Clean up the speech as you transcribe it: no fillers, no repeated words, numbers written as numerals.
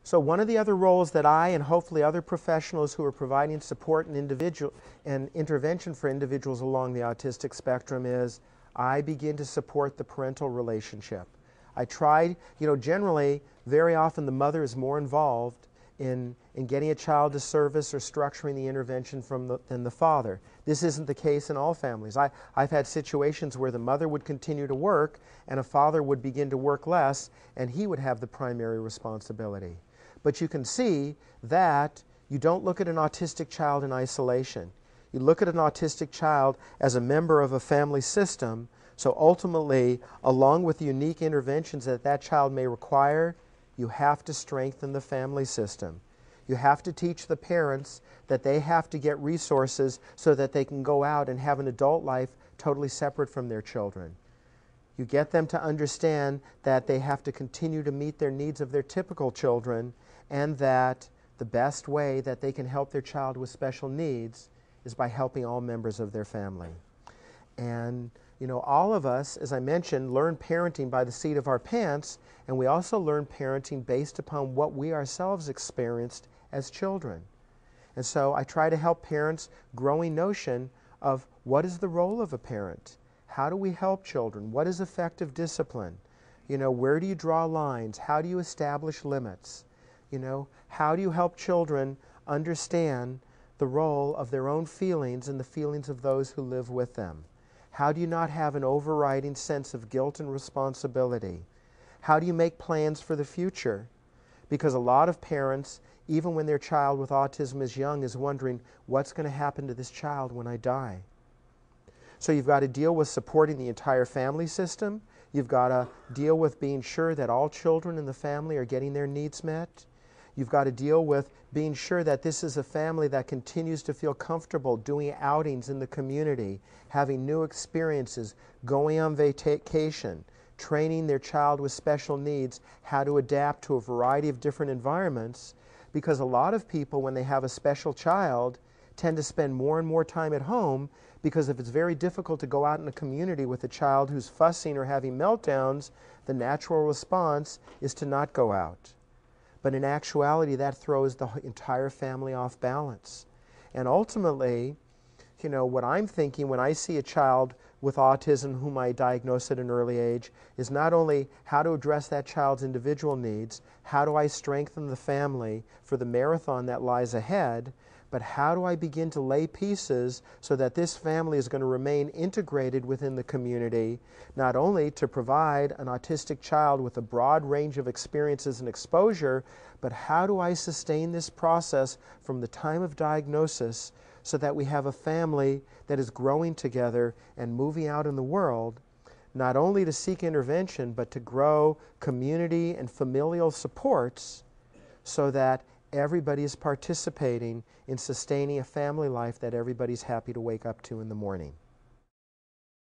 So one of the other roles that I and hopefully other professionals who are providing support and intervention for individuals along the autistic spectrum is I begin to support the parental relationship. I try, generally, very often the mother is more involved in getting a child to service or structuring the intervention than the father. This isn't the case in all families. I've had situations where the mother would continue to work and a father would begin to work less and he would have the primary responsibility. But you can see that you don't look at an autistic child in isolation. You look at an autistic child as a member of a family system, so ultimately, along with the unique interventions that that child may require, you have to strengthen the family system. You have to teach the parents that they have to get resources so that they can go out and have an adult life totally separate from their children. You get them to understand that they have to continue to meet their needs of their typical children and that the best way that they can help their child with special needs is by helping all members of their family. And all of us, as I mentioned, learn parenting by the seat of our pants, and we also learn parenting based upon what we ourselves experienced as children. And so I try to help parents growing notion of what is the role of a parent? How do we help children? What is effective discipline? Where do you draw lines? How do you establish limits? How do you help children understand the role of their own feelings and the feelings of those who live with them? How do you not have an overriding sense of guilt and responsibility? How do you make plans for the future? Because a lot of parents, even when their child with autism is young, is wondering, what's going to happen to this child when I die? So you've got to deal with supporting the entire family system. You've got to deal with being sure that all children in the family are getting their needs met. You've got to deal with being sure that this is a family that continues to feel comfortable doing outings in the community, having new experiences, going on vacation, training their child with special needs how to adapt to a variety of different environments, because a lot of people, when they have a special child, tend to spend more and more time at home, because if it's very difficult to go out in a community with a child who's fussing or having meltdowns, the natural response is to not go out. But in actuality, that throws the entire family off balance. And ultimately, what I'm thinking when I see a child with autism whom I diagnose at an early age is not only how to address that child's individual needs, how do I strengthen the family for the marathon that lies ahead, but how do I begin to lay pieces so that this family is going to remain integrated within the community, not only to provide an autistic child with a broad range of experiences and exposure, but how do I sustain this process from the time of diagnosis so that we have a family that is growing together and moving out in the world, not only to seek intervention, but to grow community and familial supports so that everybody is participating in sustaining a family life that everybody's happy to wake up to in the morning.